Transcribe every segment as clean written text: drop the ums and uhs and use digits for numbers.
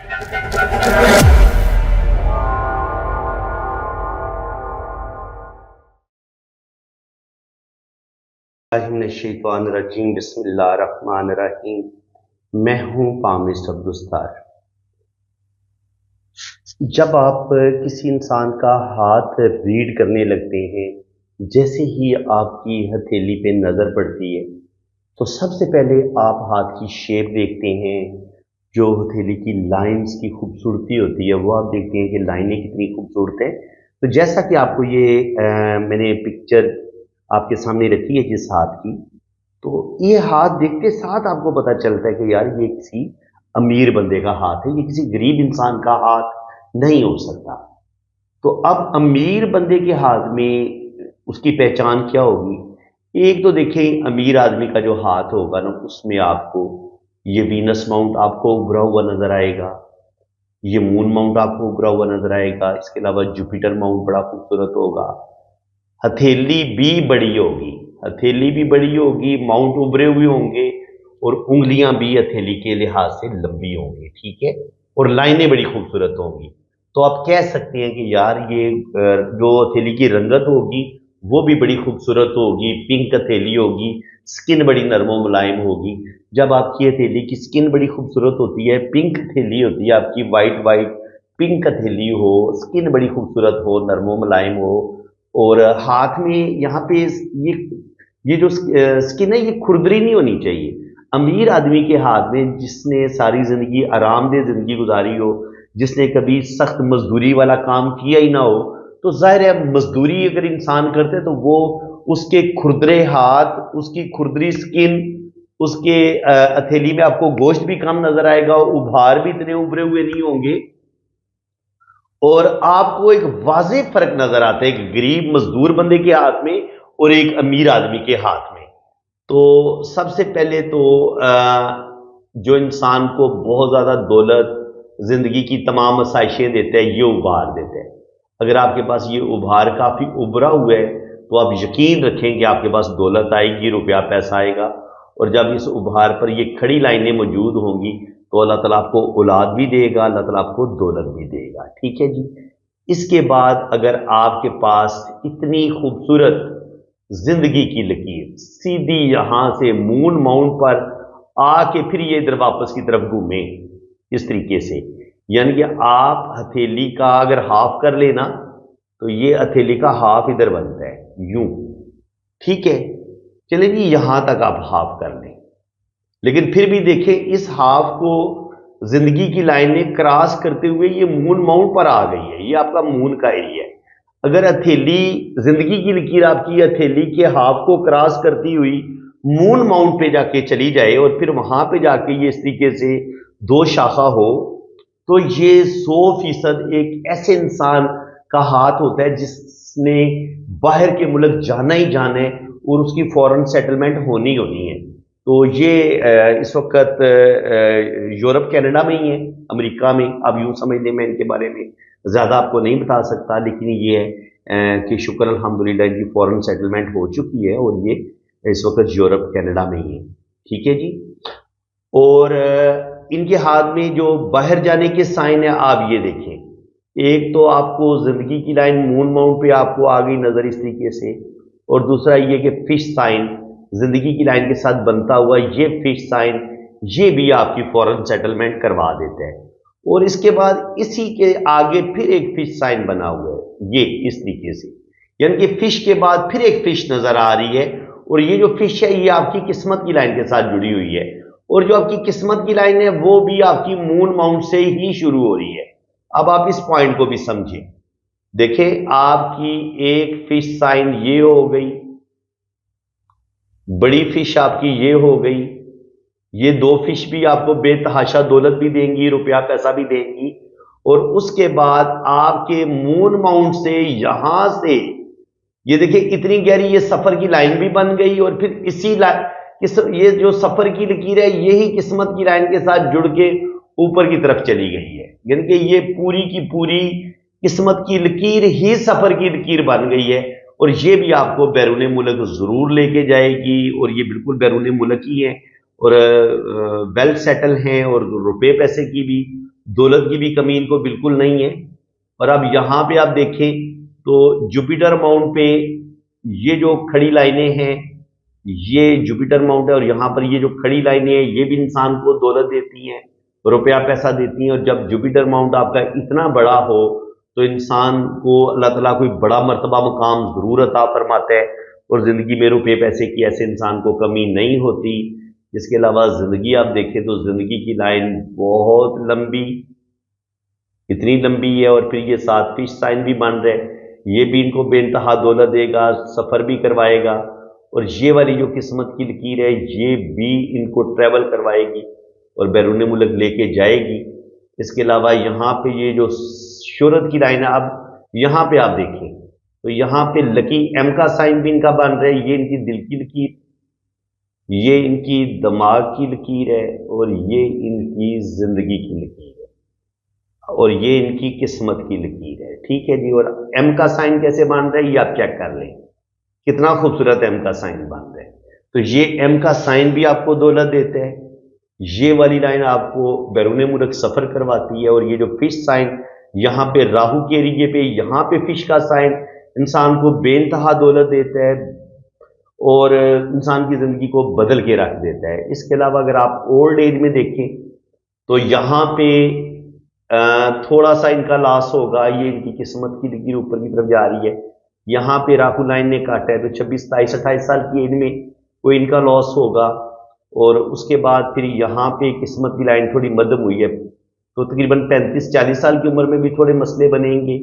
बिस्मिल्लाहिर्रहमानिर्रहीम, बिस्मिल्लाहिर्रहमानिर्रहीम। मैं हूँ पामिस अब्दुस्तार। जब आप किसी इंसान का हाथ रीड करने लगते हैं, जैसे ही आपकी हथेली पे नज़र पड़ती है तो सबसे पहले आप हाथ की शेप देखते हैं। जो हथेली की लाइंस की खूबसूरती होती है वो आप देखते हैं कि लाइनें कितनी खूबसूरत हैं। तो जैसा कि आपको ये मैंने पिक्चर आपके सामने रखी है जिस हाथ की, तो ये हाथ देखते साथ आपको पता चलता है कि यार ये किसी अमीर बंदे का हाथ है, ये किसी गरीब इंसान का हाथ नहीं हो सकता। तो अब अमीर बंदे के हाथ में उसकी पहचान क्या होगी? एक तो देखें, अमीर आदमी का जो हाथ होगा ना, उसमें आपको ये वीनस माउंट आपको उभरा हुआ नजर आएगा, ये मून माउंट आपको उभरा हुआ नजर आएगा। इसके अलावा जुपिटर माउंट बड़ा खूबसूरत होगा। हथेली भी बड़ी होगी, हथेली भी बड़ी होगी, माउंट उभरे हुए होंगे और उंगलियां भी हथेली के लिहाज से लंबी होंगी, ठीक है, और लाइनें बड़ी खूबसूरत होंगी। तो आप कह सकते हैं कि यार ये जो हथेली की रंगत होगी वो भी बड़ी खूबसूरत होगी, पिंक हथेली होगी, स्किन बड़ी नरम और मुलायम होगी। जब आपकी हथेली की स्किन बड़ी खूबसूरत होती है, पिंक हथेली होती है आपकी, वाइट वाइट पिंक हथेली हो, स्किन बड़ी खूबसूरत हो, नरम और मुलायम हो, और हाथ में यहाँ पे ये जो स्किन है ये खुरदरी नहीं होनी चाहिए। अमीर आदमी के हाथ में, जिसने सारी जिंदगी आरामदेह जिंदगी गुजारी हो, जिसने कभी सख्त मजदूरी वाला काम किया ही ना हो, तो जाहिर है मजदूरी अगर इंसान करते तो वो उसके खुरदरे हाथ, उसकी खुरदरी स्किन, उसके हथेली में आपको गोश्त भी कम नजर आएगा, उभार भी इतने उभरे हुए नहीं होंगे, और आपको एक वाज़ेह फर्क नजर आता है एक गरीब मजदूर बंदे के हाथ में और एक अमीर आदमी के हाथ में। तो सबसे पहले तो जो इंसान को बहुत ज्यादा दौलत, जिंदगी की तमाम आसाइशें देता है, ये उभार देता है। अगर आपके पास ये उभार काफी उभरा हुआ है तो आप यकीन रखें कि आपके पास दौलत आएगी, रुपया पैसा आएगा। और जब इस उभार पर ये खड़ी लाइनें मौजूद होंगी तो अल्लाह ताला आपको औलाद भी देगा, अल्लाह ताला आपको दौलत भी देगा, ठीक है जी। इसके बाद अगर आपके पास इतनी खूबसूरत जिंदगी की लकीर सीधी यहां से मून माउंट पर आके फिर ये इधर वापस की तरफ घूमे इस तरीके से, यानी कि आप हथेली का अगर हाफ कर लेना तो ये हथेली का हाफ इधर बनता है यूं, ठीक है। चलिए जी, यहां तक आप हाफ कर लें, लेकिन फिर भी देखें इस हाफ को जिंदगी की लाइन ने क्रॉस करते हुए ये मून माउंट पर आ गई है, ये आपका मून का एरिया है। अगर हथेली, जिंदगी की लकीर आपकी हथेली के हाफ को क्रॉस करती हुई मून माउंट पे जाके चली जाए और फिर वहां पे जाके ये इस तरीके से दो शाखा हो, तो ये 100% एक ऐसे इंसान का हाथ होता है जिसने बाहर के मुल्क जाना ही जाना है और उसकी फॉरेन सेटलमेंट होनी होनी है। तो ये इस वक्त यूरोप कनाडा में ही है, अमेरिका में। अब यूं समझ लें, मैं इनके बारे में ज़्यादा आपको नहीं बता सकता, लेकिन ये है कि शुक्र अल्हम्दुलिल्लाह इनकी फॉरेन सेटलमेंट हो चुकी है और ये इस वक्त यूरोप कनाडा में ही है, ठीक है जी। और इनके हाथ में जो बाहर जाने के साइन है आप ये देखें, एक तो आपको जिंदगी की लाइन मून माउंट पे आपको आ गई नजर इस तरीके से, और दूसरा ये कि फिश साइन जिंदगी की लाइन के साथ बनता हुआ ये फिश साइन, ये भी आपकी फॉरेन सेटलमेंट करवा देता है। और इसके बाद इसी के आगे फिर एक फिश साइन बना हुआ है, ये इस तरीके से, यानी कि फिश के बाद फिर एक फिश नजर आ रही है, और ये जो फिश है ये आपकी किस्मत की लाइन के साथ जुड़ी हुई है, और जो आपकी किस्मत की लाइन है वो भी आपकी मून माउंट से ही शुरू हो रही है। अब आप इस पॉइंट को भी समझें, देखें आपकी एक फिश साइन ये हो गई, बड़ी फिश आपकी ये हो गई, ये दो फिश भी आपको बेतहाशा दौलत भी देंगी, रुपया पैसा भी देंगी, और उसके बाद आपके मून माउंट से यहां से ये देखिए इतनी गहरी ये सफर की लाइन भी बन गई, और फिर इसी ये जो सफर की लकीर है यही किस्मत की लाइन के साथ जुड़ के ऊपर की तरफ चली गई है, यानी कि ये पूरी की पूरी किस्मत की लकीर ही सफर की लकीर बन गई है। और ये भी आपको बैरून मुल्क जरूर लेके जाएगी, और ये बिल्कुल बैरून मुल्क ही है, और वेल सेटल हैं, और रुपए पैसे की भी दौलत की भी कमी इनको बिल्कुल नहीं है। और अब यहाँ पे आप देखें तो जुपिटर माउंट पे ये जो खड़ी लाइनें हैं, ये जुपिटर माउंट है, और यहाँ पर ये जो खड़ी लाइनें हैं ये भी इंसान को दौलत देती हैं, रुपया पैसा देती हैं। और जब जुपिटर माउंट आपका इतना बड़ा हो तो इंसान को अल्लाह ताला कोई बड़ा मर्तबा मुकाम जरूर अता फरमाता है, और जिंदगी में रुपये पैसे की ऐसे इंसान को कमी नहीं होती। इसके अलावा जिंदगी आप देखें तो जिंदगी की लाइन बहुत लंबी, इतनी लंबी है, और फिर ये 7 फिश साइन भी बन रहे हैं, ये भी इनको बेइंतहा दौलत देगा, सफ़र भी करवाएगा। और ये वाली जो किस्मत की लकीर है ये भी इनको ट्रैवल करवाएगी और बैरून मुल्क लेके जाएगी। इसके अलावा यहाँ पे ये जो शोहरत की लाइन है, अब यहाँ पे आप देखें तो यहाँ पे लकी एम का साइन भी इनका बन रहा है, ये इनकी दिल की लकीर, ये इनकी दिमाग की लकीर है, और ये इनकी जिंदगी की लकीर है, और ये इनकी किस्मत की लकीर है। ठीक है जी। और एम का साइन कैसे बन रहा है ये आप चेक कर लें, कितना खूबसूरत एम का साइन बन रहा है। तो ये एम का साइन भी आपको दौलत देता है, ये वाली लाइन आपको बैरून मुल्क सफर करवाती है। और ये जो फिश साइन यहाँ पे राहु के एरिए पे, यहाँ पे फिश का साइन इंसान को बेइंतहा दौलत देता है और इंसान की जिंदगी को बदल के रख देता है। इसके अलावा अगर आप ओल्ड एज में देखें तो यहाँ पे थोड़ा सा इनका लॉस होगा, ये इनकी किस्मत की लकीर ऊपर की तरफ जा रही है। यहाँ पे राहु लाइन ने काटा है तो 26, 27, 28 साल की एज में कोई इनका लॉस होगा। और उसके बाद फिर यहाँ पे किस्मत की लाइन थोड़ी मध्यम हुई है तो तकरीबन 35, 40 साल की उम्र में भी थोड़े मसले बनेंगे।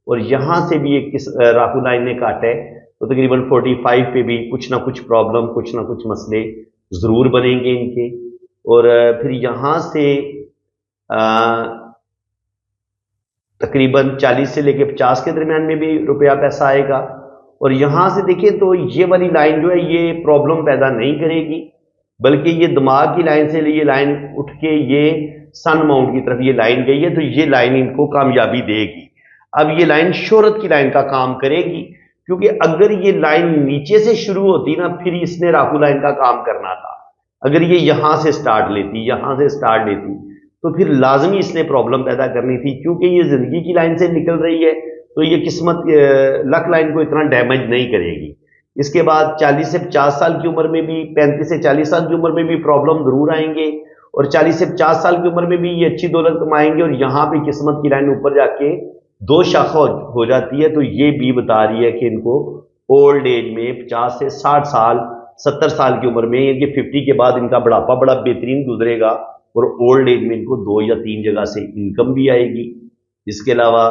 और यहाँ से भी एक राहु लाइन ने काटा है तो तकरीबन 45 पे भी कुछ ना कुछ प्रॉब्लम, कुछ ना कुछ मसले ज़रूर बनेंगे इनके। और फिर यहाँ से तकरीबन 40 से लेकर 50 के दरमियान में भी रुपया पैसा आएगा। और यहाँ से देखें तो ये वाली लाइन जो है ये प्रॉब्लम पैदा नहीं करेगी, बल्कि ये दिमाग की लाइन से ये लाइन उठ के ये सन माउंट की तरफ ये लाइन गई है, तो ये लाइन इनको कामयाबी देगी। अब ये लाइन शोहरत की लाइन का काम करेगी, क्योंकि अगर ये लाइन नीचे से शुरू होती ना, फिर इसने राहु लाइन का काम करना था। अगर ये यहां से स्टार्ट लेती, यहां से स्टार्ट लेती, तो फिर लाजमी इसने प्रॉब्लम पैदा करनी थी। क्योंकि ये जिंदगी की लाइन से निकल रही है तो ये किस्मत लक लाइन को इतना डैमेज नहीं करेगी। इसके बाद 40 से 50 साल की उम्र में भी, 35 से 40 साल की उम्र में भी प्रॉब्लम जरूर आएंगे, और 40 से 50 साल की उम्र में भी ये अच्छी दौलत कमाएंगे। और यहाँ पे किस्मत की लाइन ऊपर जाके 2 शाखा हो जाती है, तो ये भी बता रही है कि इनको ओल्ड एज में 50 से 60 साल, 70 साल की उम्र में, इनके 50 के बाद इनका बुढ़ापा बड़ा बेहतरीन गुजरेगा, और ओल्ड एज में इनको 2 या 3 जगह से इनकम भी आएगी। इसके अलावा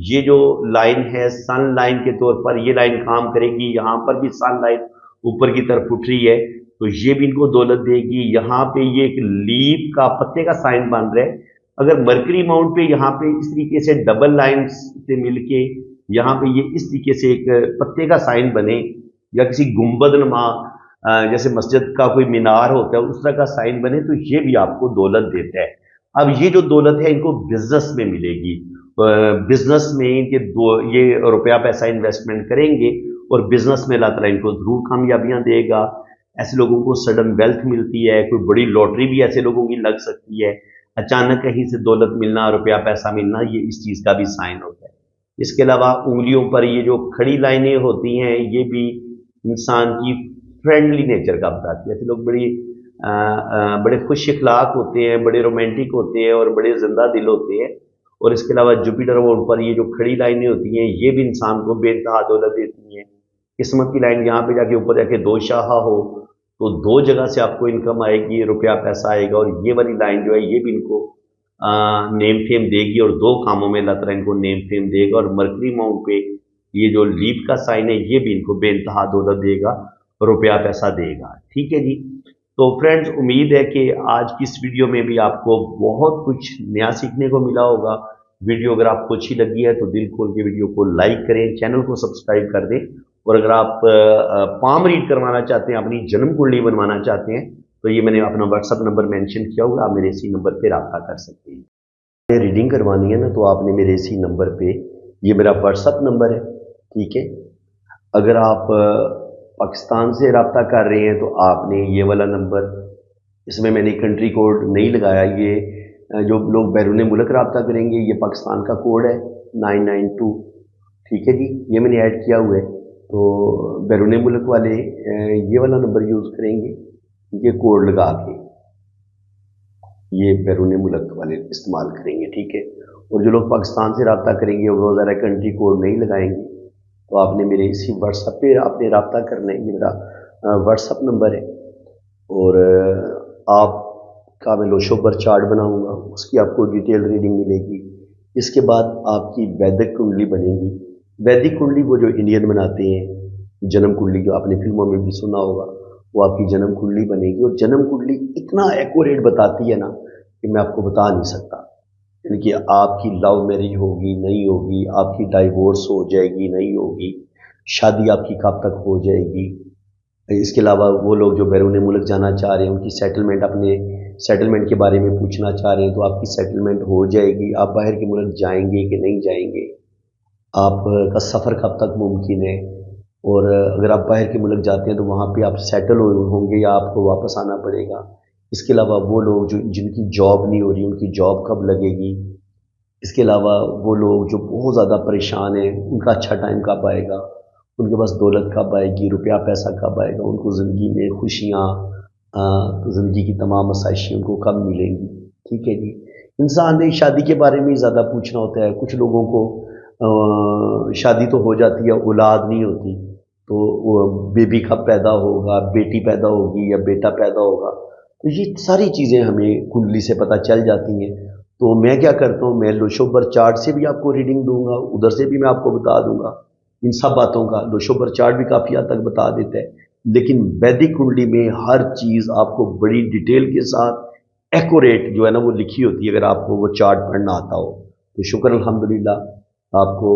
ये जो लाइन है सन लाइन के तौर पर, ये लाइन काम करेगी। यहाँ पर भी सन लाइन ऊपर की तरफ उठ रही है तो ये भी इनको दौलत देगी। यहाँ पे ये एक लीफ का पत्ते का साइन बन रहा है। अगर मरकरी माउंट पे यहाँ पे इस तरीके से डबल लाइन से मिलके यहाँ पे ये इस तरीके से एक पत्ते का साइन बने, या किसी गुंबद नुमा जैसे मस्जिद का कोई मीनार होता है उस तरह का साइन बने, तो ये भी आपको दौलत देता है। अब ये जो दौलत है इनको बिजनेस में मिलेगी। बिजनेस में इनके ये रुपया पैसा इन्वेस्टमेंट करेंगे और बिजनेस में अल्लाह ताला इनको जरूर कामयाबियां देगा। ऐसे लोगों को सडन वेल्थ मिलती है, कोई बड़ी लॉटरी भी ऐसे लोगों की लग सकती है, अचानक कहीं से दौलत मिलना, रुपया पैसा मिलना, ये इस चीज़ का भी साइन होता है। इसके अलावा उंगलियों पर ये जो खड़ी लाइनें होती हैं ये भी इंसान की फ्रेंडली नेचर का बताती है। ऐसे लोग बड़े खुश इखलाक होते हैं, बड़े रोमांटिक होते हैं और बड़े जिंदा दिल होते हैं। और इसके अलावा जुपिटर मोड पर ये जो खड़ी लाइनें होती हैं ये भी इंसान को बेइंतहा दौलत देती हैं। किस्मत की लाइन यहाँ पे जाके ऊपर जाके 2 शाखा हो तो 2 जगह से आपको इनकम आएगी, रुपया पैसा आएगा। और ये वाली लाइन जो है ये भी इनको नेम फेम देगी, और 2 कामों में अल्लाह ताला इनको नेम फेम देगा। और मरकरी माउंट पे ये जो लीफ का साइन है ये भी इनको बेइंतहा दौलत देगा, रुपया पैसा देगा। ठीक है जी। तो फ्रेंड्स, उम्मीद है कि आज की इस वीडियो में भी आपको बहुत कुछ नया सीखने को मिला होगा। वीडियो अगर आपको अच्छी लगी है तो दिल खोल के वीडियो को लाइक करें, चैनल को सब्सक्राइब कर दें। और अगर आप पाम रीड करवाना चाहते हैं, अपनी जन्म कुंडली बनवाना चाहते हैं, तो ये मैंने अपना व्हाट्सअप नंबर मेंशन किया होगा, आप मेरे इसी नंबर पर रब्ता कर सकते हैं। रीडिंग करवानी है ना तो आपने मेरे इसी नंबर पे, ये मेरा व्हाट्सअप नंबर है, ठीक है। अगर आप पाकिस्तान से रब्ता कर रहे हैं तो आपने ये वाला नंबर, इसमें मैंने कंट्री कोड नहीं लगाया, ये जो लोग बैरून मुल्क रब्ता करेंगे, ये पाकिस्तान का कोड है 992, ठीक है जी, ये मैंने ऐड किया हुआ है। तो बैरून मुल्क वाले ये वाला नंबर यूज़ करेंगे, ये कोड लगा के ये बैरून मुल्क वाले इस्तेमाल करेंगे, ठीक है। और जो लोग पाकिस्तान से रब्ता करेंगे वो ज़रा कंट्री कोड नहीं लगाएंगे, तो आपने मेरे इसी व्हाट्सएप पे आपने रब्ता करना है। ये मेरा व्हाट्सएप नंबर है, और आपका मैं लोशोबर चार्ट बनाऊंगा, उसकी आपको डिटेल रीडिंग मिलेगी। इसके बाद आपकी वैदिक कुंडली बनेगी। वैदिक कुंडली वो जो इंडियन बनाते हैं, जन्म कुंडली जो आपने फिल्मों में भी सुना होगा, वो आपकी जन्म कुंडली बनेगी। और जन्म कुंडली इतना एक्यूरेट बताती है ना कि मैं आपको बता नहीं सकता। यानी कि आपकी लव मैरिज होगी नहीं होगी, आपकी डाइवोर्स हो जाएगी नहीं होगी, शादी आपकी कब तक हो जाएगी। इसके अलावा वो लोग जो बैरून मुल्क जाना चाह रहे हैं, उनकी सेटलमेंट, अपने सेटलमेंट के बारे में पूछना चाह रहे हैं, तो आपकी सेटलमेंट हो जाएगी। आप बाहर के मुल्क जाएंगे कि नहीं जाएंगे, आपका सफ़र कब तक मुमकिन है, और अगर आप बाहर के मुल्क जाते हैं तो वहाँ पे आप सेटल होंगे या आपको वापस आना पड़ेगा। इसके अलावा वो लोग जो जिनकी जॉब नहीं हो रही, उनकी जॉब कब लगेगी। इसके अलावा वो लोग जो बहुत ज़्यादा परेशान हैं, उनका अच्छा टाइम कब आएगा, उनके पास दौलत कब आएगी, रुपया पैसा कब आएगा, उनको ज़िंदगी में खुशियाँ, ज़िंदगी की तमाम आसाइशें उनको कब मिलेंगी, ठीक है जी। इंसान ने शादी के बारे में ज़्यादा पूछना होता है। कुछ लोगों को शादी तो हो जाती है, औलाद नहीं होती, तो वो बेबी कब पैदा होगा, बेटी पैदा होगी या बेटा पैदा होगा, तो ये सारी चीज़ें हमें कुंडली से पता चल जाती हैं। तो मैं क्या करता हूँ, मैं लोशोबर चार्ट से भी आपको रीडिंग दूंगा, उधर से भी मैं आपको बता दूंगा इन सब बातों का। लोशोबर चार्ट भी काफ़ी हद तक बता देता है, लेकिन वैदिक कुंडली में हर चीज़ आपको बड़ी डिटेल के साथ एक्यूरेट जो है ना वो लिखी होती है, अगर आपको वो चार्ट पढ़ना आता हो तो शुक्र अल्हम्दुलिल्लाह। आपको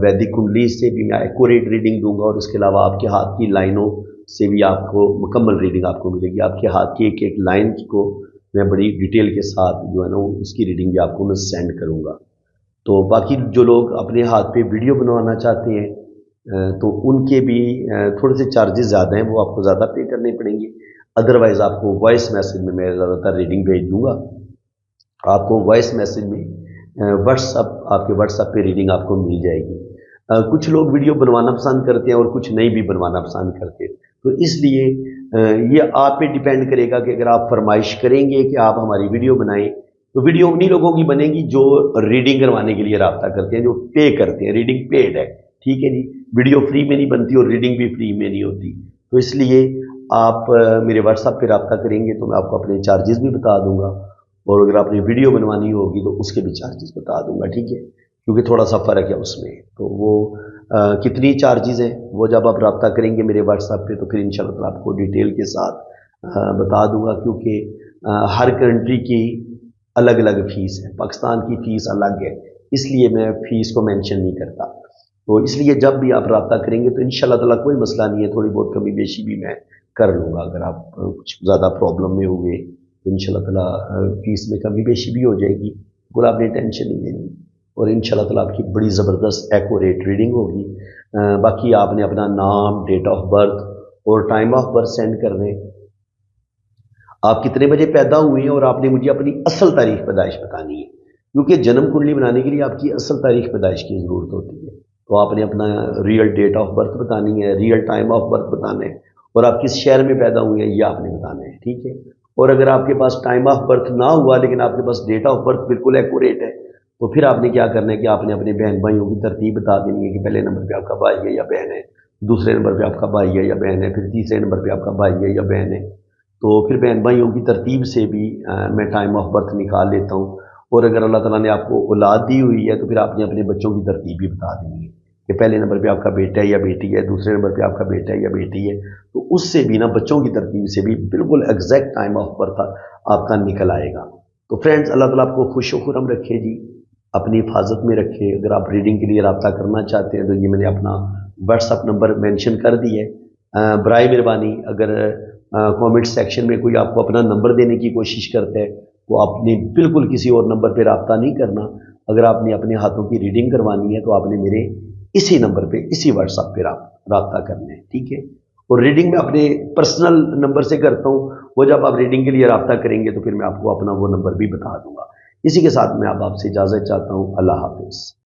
वैदिक कुंडली से भी मैं एक्यूरेट रीडिंग दूंगा, और इसके अलावा आपके हाथ की लाइनों से भी आपको मुकम्मल रीडिंग आपको मिलेगी। आपके हाथ की एक एक लाइन को मैं बड़ी डिटेल के साथ जो है ना उसकी रीडिंग भी आपको मैं सेंड करूंगा। तो बाकी जो लोग अपने हाथ पे वीडियो बनवाना चाहते हैं तो उनके भी थोड़े से चार्जेस ज़्यादा हैं, वो आपको ज़्यादा पे करने पड़ेंगे। अदरवाइज़ आपको वॉइस मैसेज में मैं ज़्यादातर रीडिंग भेज दूँगा। आपको वॉइस मैसेज में आपके व्हाट्सएप पे रीडिंग आपको मिल जाएगी। कुछ लोग वीडियो बनवाना पसंद करते हैं और कुछ नहीं भी बनवाना पसंद करते, तो इसलिए ये आप पे डिपेंड करेगा कि अगर आप फरमाइश करेंगे कि आप हमारी वीडियो बनाएं, तो वीडियो उन्हीं लोगों की बनेगी जो रीडिंग करवाने के लिए रब्ता करते हैं, जो पे करते हैं। रीडिंग पेड है, ठीक है जी। वीडियो फ्री में नहीं बनती और रीडिंग भी फ्री में नहीं होती। तो इसलिए आप मेरे व्हाट्सएप पे रब्ता करेंगे तो मैं आपको अपने चार्जेस भी बता दूंगा, और अगर आपने वीडियो बनवानी होगी तो उसके भी चार्जेस बता दूंगा, ठीक है, क्योंकि थोड़ा सा फ़र्क है उसमें। तो वो कितनी चार्जेस हैं वो जब आप रब्ता करेंगे मेरे व्हाट्सएप पे तो फिर इंशाल्लाह आपको डिटेल के साथ बता दूंगा, क्योंकि हर कंट्री की अलग अलग फ़ीस है। पाकिस्तान की फ़ीस अलग है, इसलिए मैं फ़ीस को मेंशन नहीं करता। तो इसलिए जब भी आप रब्ता करेंगे तो इंशाल्लाह ताला कोई मसला नहीं है, थोड़ी बहुत कमी बेशी भी मैं कर लूँगा। अगर आप कुछ ज़्यादा प्रॉब्लम में हुए तो इंशाल्लाह ताला फ़ीस में कमी बेशी भी हो जाएगी, बिल्कुल आपने टेंशन नहीं लेनी, और इंशाल्लाह ताला आपकी बड़ी ज़बरदस्त एक्यूरेट रीडिंग होगी। बाकी आपने अपना नाम, डेट ऑफ बर्थ और टाइम ऑफ बर्थ सेंड कर दें। आप कितने बजे पैदा हुए हैं, और आपने मुझे अपनी असल तारीख पैदाइश बतानी है, क्योंकि जन्म कुंडली बनाने के लिए आपकी असल तारीख पैदाइश की ज़रूरत होती है। तो आपने अपना रियल डेट ऑफ बर्थ बतानी है, रियल टाइम ऑफ बर्थ बताना है, और आप किस शहर में पैदा हुए हैं ये आपने बताना है, ठीक है। और अगर आपके पास टाइम ऑफ बर्थ ना हुआ लेकिन आपके पास डेट ऑफ बर्थ बिल्कुल एक्यूरेट है, तो फिर आपने क्या करना है कि आपने अपने बहन भाइयों की तरतीब बता देनी है कि पहले नंबर पे आपका भाई है या बहन है, दूसरे नंबर पे आपका भाई है या बहन है, फिर तीसरे नंबर पे आपका भाई है या बहन है। तो फिर बहन भाइयों की तरतीब से भी मैं टाइम ऑफ बर्थ निकाल लेता हूँ। और अगर अल्लाह ताला ने आपको औलाद दी हुई है तो फिर आपने अपने बच्चों की तरतीब भी बता देनी है कि पहले नंबर पे आपका बेटा है या बेटी है, दूसरे नंबर पे आपका बेटा है या बेटी है। तो उससे भी ना, बच्चों की तरतीब से भी बिल्कुल एग्जैक्ट टाइम ऑफ बर्थ आपका निकल आएगा। तो फ्रेंड्स, अल्लाह ताला आपको खुश खुरम रखे जी, अपनी हिफाजत में रखे। अगर आप रीडिंग के लिए रब्ता करना चाहते हैं तो ये मैंने अपना व्हाट्सअप नंबर मेंशन कर दी है। बराए मेहरबानी अगर कमेंट सेक्शन में कोई आपको अपना नंबर देने की कोशिश करता है तो आपने बिल्कुल किसी और नंबर पे रब्ता नहीं करना। अगर आपने अपने हाथों की रीडिंग करवानी है तो आपने मेरे इसी नंबर पे, इसी व्हाट्सएप पे रब्ता करना है, ठीक है। और रीडिंग में अपने पर्सनल नंबर से करता हूँ, वो जब आप रीडिंग के लिए रब्ता करेंगे तो फिर मैं आपको अपना वो नंबर भी बता दूंगा। इसी के साथ मैं अब आपसे इजाज़त चाहता हूँ। अल्लाह हाफिज़।